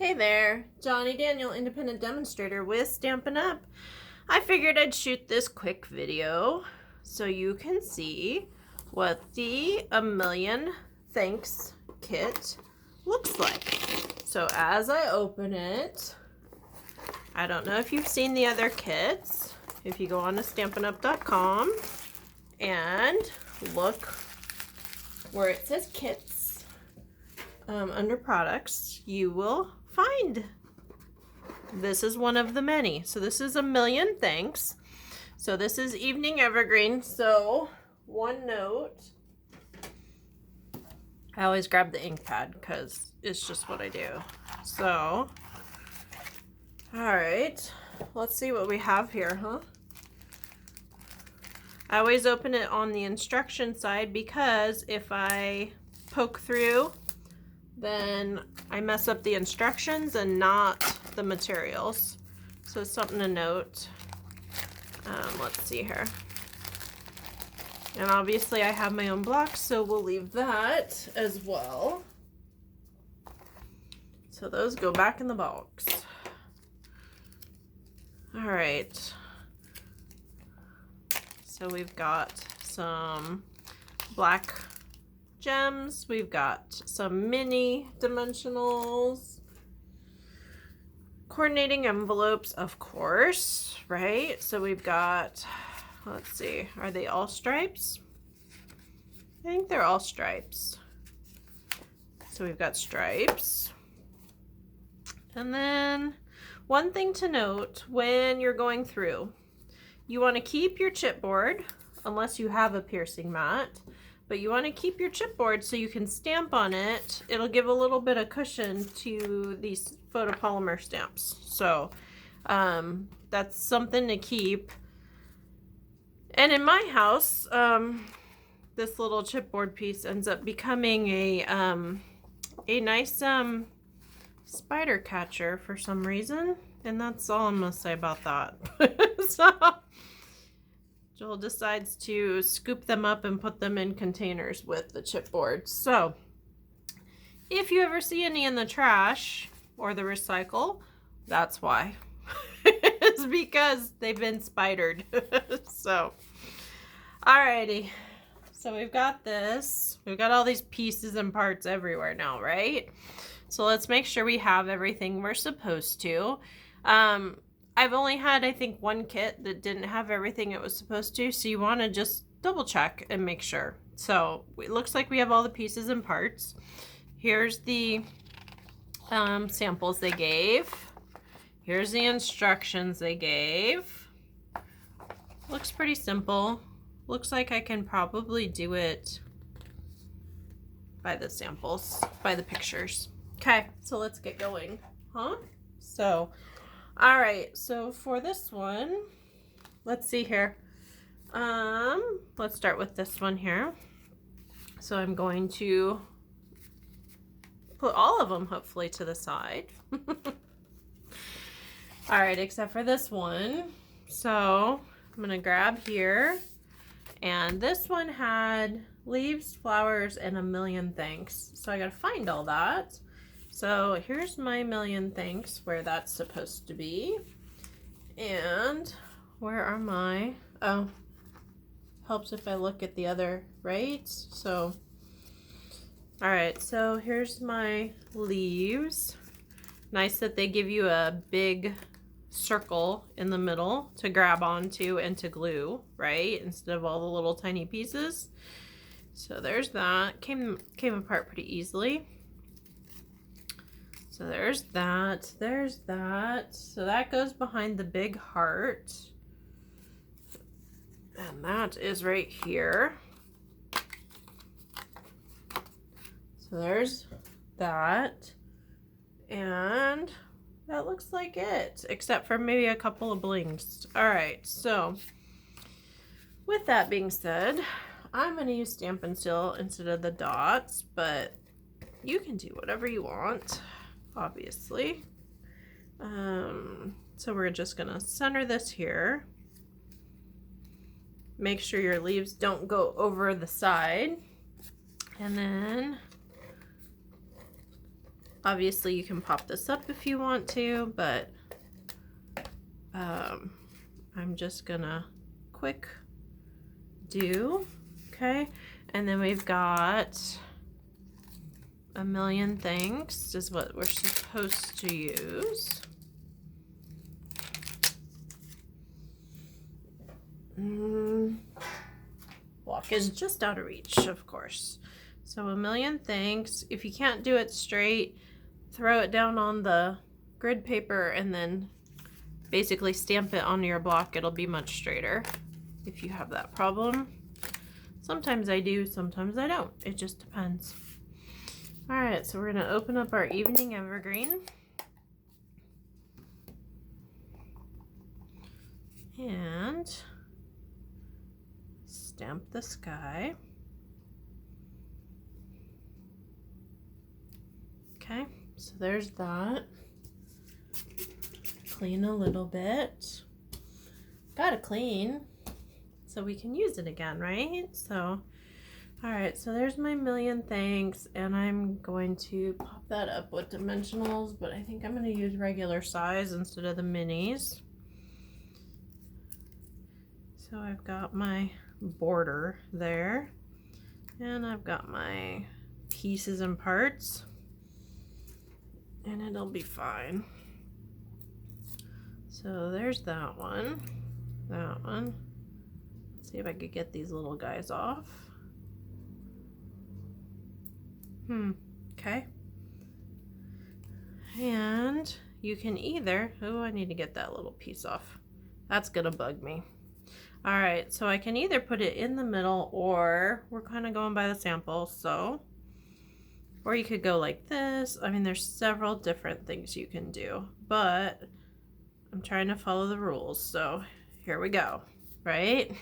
Hey there, Johnny Daniel, independent demonstrator with Stampin' Up. I figured I'd shoot this quick video so you can see what the A Million Thanks kit looks like. So as I open it, I don't know if you've seen the other kits. If you go on to StampinUp.com and look where it says kits, under products, you will find this is one of the many. So this is A Million Thanks. So this is Evening Evergreen. So one note, I always grab the ink pad because it's just what I do. So, all right, let's see what we have here, huh? I always open it on the instruction side because if I poke through, then I mess up the instructions and not the materials. So it's something to note. Let's see here. And obviously I have my own blocks, so we'll leave that as well. So those go back in the box. All right. So we've got some black gems, we've got some mini dimensionals, coordinating envelopes, of course, right? So we've got, let's see, are they all stripes? I think they're all stripes. So we've got stripes. And then one thing to note when you're going through, you want to keep your chipboard, unless you have a piercing mat, but you want to keep your chipboard so you can stamp on it. It'll give a little bit of cushion to these photopolymer stamps. So that's something to keep. And in my house, this little chipboard piece ends up becoming a nice spider catcher for some reason. And that's all I'm going to say about that. So Joel decides to scoop them up and put them in containers with the chipboard. So if you ever see any in the trash or the recycle, that's why. It's because they've been spidered. So, alrighty. So we've got this. We've got all these pieces and parts everywhere now, right? So let's make sure we have everything we're supposed to. I've only had, I think, one kit that didn't have everything it was supposed to, so you want to just double check and make sure. So it looks like we have all the pieces and parts. Here's the samples they gave. Here's the instructions they gave. Looks pretty simple. Looks like I can probably do it by the samples, by the pictures. Okay, so let's get going, huh? So, all right, so for this one, let's see here. Let's start with this one here. So I'm going to put all of them hopefully to the side. All right, except for this one. So I'm gonna grab here, and this one had leaves, flowers, and A Million Thanks. So I gotta find all that. So here's my Million Thanks, where that's supposed to be. And where are my, oh, helps if I look at the other, right? So, all right, so here's my leaves. Nice that they give you a big circle in the middle to grab onto and to glue, right? Instead of all the little tiny pieces. So there's that. Came apart pretty easily. So there's that, there's that. So that goes behind the big heart. And that is right here. So there's that. And that looks like it, except for maybe a couple of blings. All right, so with that being said, I'm gonna use Stampin' Seal instead of the dots, but you can do whatever you want, obviously. So we're just gonna center this here. Make sure your leaves don't go over the side. And then Obviously you can pop this up if you want to, but I'm just gonna quick do, okay? And then we've got A Million Thanks is what we're supposed to use. Block is just out of reach, of course. So A Million Thanks. If you can't do it straight, throw it down on the grid paper and then basically stamp it onto your block. It'll be much straighter if you have that problem. Sometimes I do, sometimes I don't. It just depends. All right, so we're gonna open up our Evening Evergreen. And stamp the sky. Okay, so there's that. Clean a little bit. Gotta clean so we can use it again, right? So, all right, so there's my Million Thanks, and I'm going to pop that up with dimensionals, but I think I'm gonna use regular size instead of the minis. So I've got my border there, and I've got my pieces and parts, and it'll be fine. So there's that one, that one. Let's see if I could get these little guys off. Okay. And you can either, oh, I need to get that little piece off. That's gonna bug me. All right, so I can either put it in the middle, or we're kind of going by the sample, so, or you could go like this. I mean, there's several different things you can do, but I'm trying to follow the rules, so here we go, right?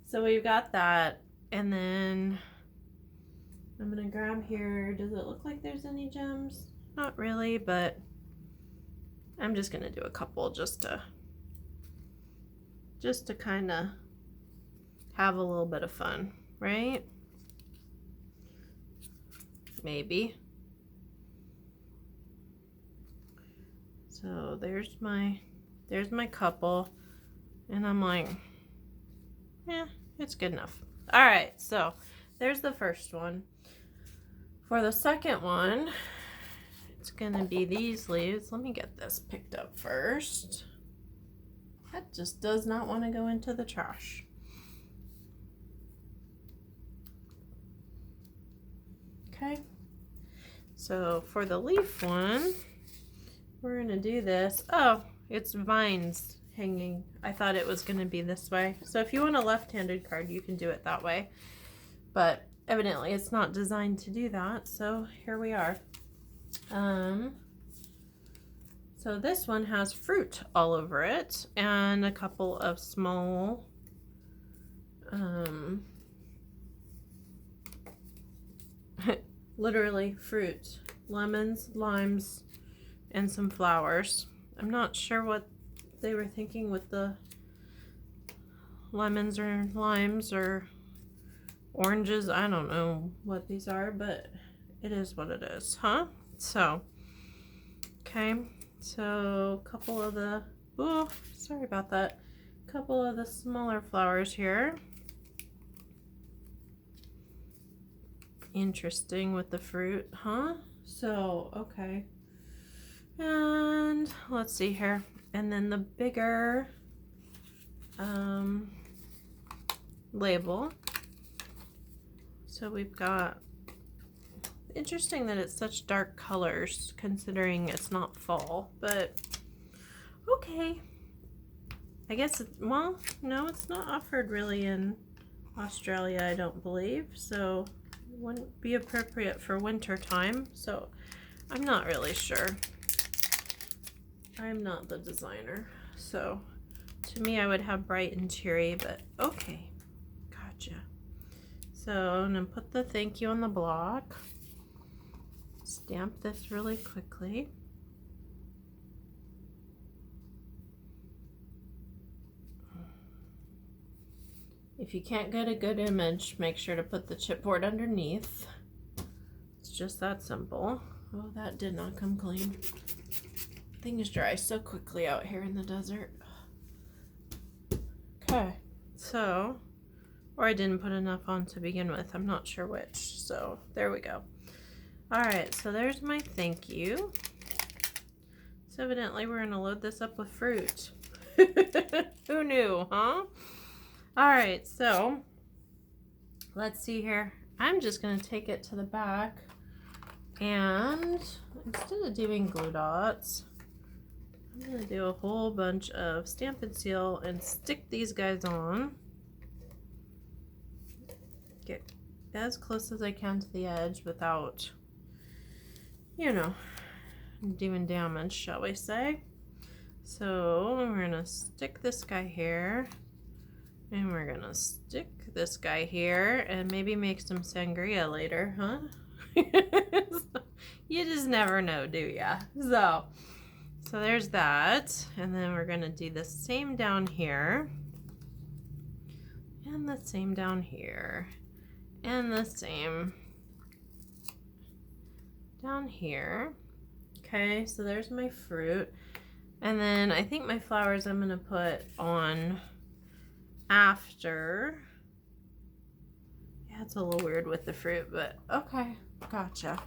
So we've got that, and then I'm gonna grab here. Does it look like there's any gems? Not really, but I'm just gonna do a couple just to kind of have a little bit of fun, right? Maybe. So there's my couple, and I'm like, yeah, it's good enough. All right, so there's the first one. For the second one, it's gonna be these leaves. Let me get this picked up first. That just does not want to go into the trash. Okay, so for the leaf one, we're gonna do this. Oh, it's vines hanging. I thought it was gonna be this way. So if you want a left-handed card, you can do it that way. But evidently it's not designed to do that, so here we are. So this one has fruit all over it, and a couple of small literally fruit, lemons, limes, and some flowers. I'm not sure what they were thinking with the lemons or limes or oranges. I don't know what these are, but it is what it is, huh? So, okay. So a couple of the, oh, sorry about that. A couple of the smaller flowers here. Interesting with the fruit, huh? So, okay. And let's see here. And then the bigger label. So we've got, interesting that it's such dark colors considering it's not fall, but okay. I guess, well, no, it's not offered really in Australia, I don't believe, so it wouldn't be appropriate for winter time, so I'm not really sure. I'm not the designer, so to me I would have bright and cheery, but okay, gotcha. So I'm gonna put the thank you on the block. Stamp this really quickly. If you can't get a good image, make sure to put the chipboard underneath. It's It's just that simple. Oh, that did not come clean. Things dry so quickly out here in the desert. Okay, so, or I didn't put enough on to begin with. I'm not sure which. So there we go. All right, so there's my thank you. So evidently we're gonna load this up with fruit. Who knew, huh? All right, so let's see here. I'm just gonna take it to the back, and instead of doing glue dots, I'm gonna do a whole bunch of Stampin' Seal and stick these guys on. Get as close as I can to the edge without, you know, doing damage, shall we say. So we're gonna stick this guy here, and we're gonna stick this guy here, and maybe make some sangria later, huh? You just never know, do ya? So there's that, and then we're gonna do the same down here, and the same down here, and the same down here. Okay, so there's my fruit, and then I think my flowers I'm gonna put on after. Yeah, it's a little weird with the fruit, but okay, gotcha.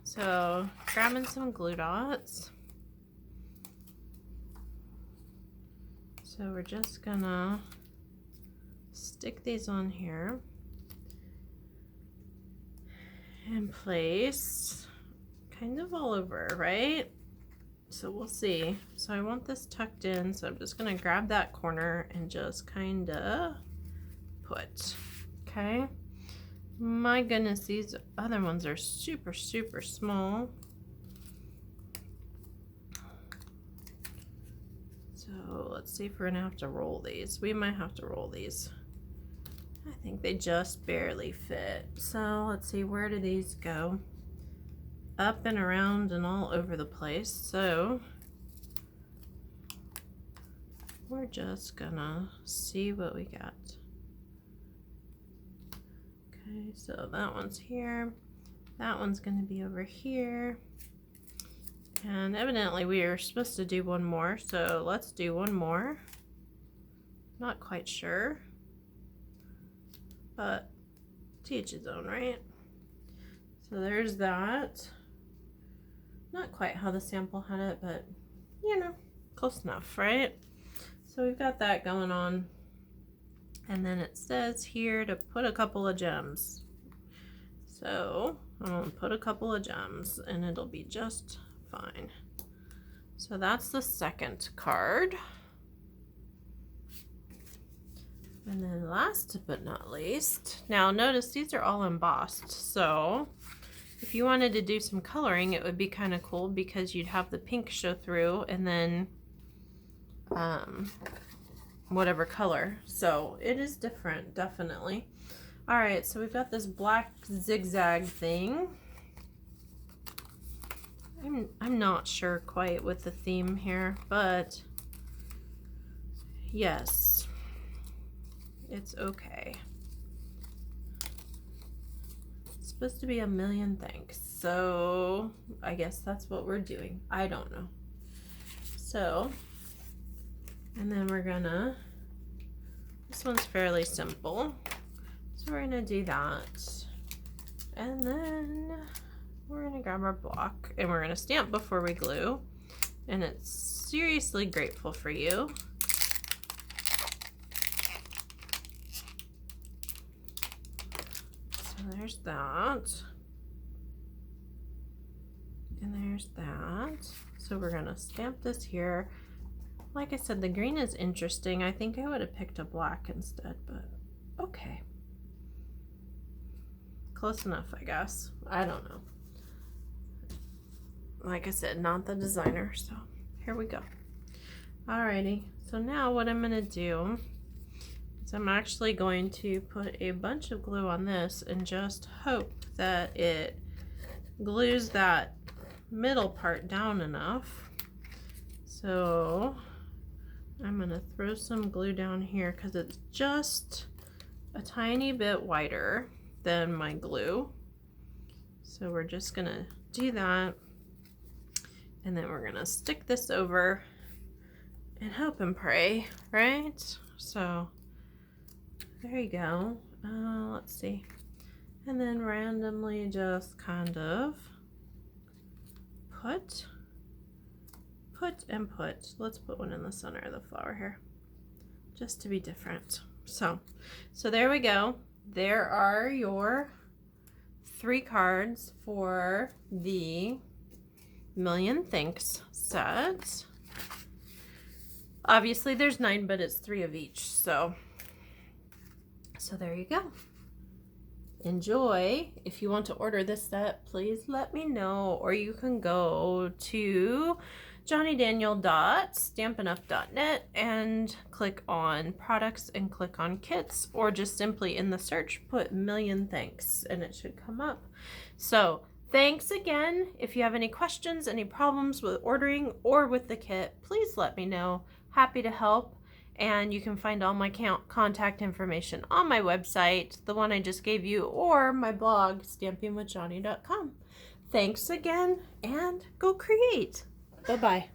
So grabbing some glue dots. So we're just gonna stick these on here and place kind of all over, right? So we'll see. So I want this tucked in, so I'm just gonna grab that corner and just kind of put, okay? My goodness, these other ones are super, super small. So let's see if we're gonna have to roll these. We might have to roll these. I think they just barely fit. So let's see, where do these go? Up and around and all over the place. So we're just gonna see what we got. Okay, so that one's here. That one's gonna be over here. And evidently we are supposed to do one more, so let's do one more. Not quite sure, but to each his own, right? So there's that. Not quite how the sample had it, but you know, close enough, right? So we've got that going on. And then it says here to put a couple of gems. So I'm gonna put a couple of gems and it'll be just fine. So that's the second card. And then last but not least, now notice these are all embossed. So if you wanted to do some coloring, it would be kind of cool because you'd have the pink show through and then whatever color. So it is different, definitely. All right, so we've got this black zigzag thing. I'm not sure quite with the theme here, but yes, it's okay. It's supposed to be a million thanks, so I guess that's what we're doing. I don't know. So, and then we're gonna, this one's fairly simple, so we're gonna do that, and then we're gonna grab our block and we're gonna stamp before we glue. And it's seriously grateful for you. So there's that. And there's that. So we're gonna stamp this here. Like I said, the green is interesting. I think I would have picked a black instead, but okay. Close enough, I guess. I don't know. Like I said, not the designer, so here we go. Alrighty, so now what I'm gonna do is I'm actually going to put a bunch of glue on this and just hope that it glues that middle part down enough. So I'm gonna throw some glue down here because it's just a tiny bit wider than my glue. So we're just gonna do that, and then we're gonna stick this over and hope and pray, right? So there you go. Let's see. And then randomly just kind of put, and put. Let's put one in the center of the flower here, just to be different. So there we go. There are your 3 cards for the Million Thanks set. Obviously there's 9, but it's 3 of each. So there you go. Enjoy. If you want to order this set, please let me know, or you can go to johnnydaniel.stampenuff.net and click on products and click on kits, or just simply in the search put Million Thanks and it should come up. So thanks again. If you have any questions, any problems with ordering or with the kit, please let me know. Happy to help. And you can find all my contact information on my website, the one I just gave you, or my blog, stampingwithjohnny.com. Thanks again, and go create. Bye-bye.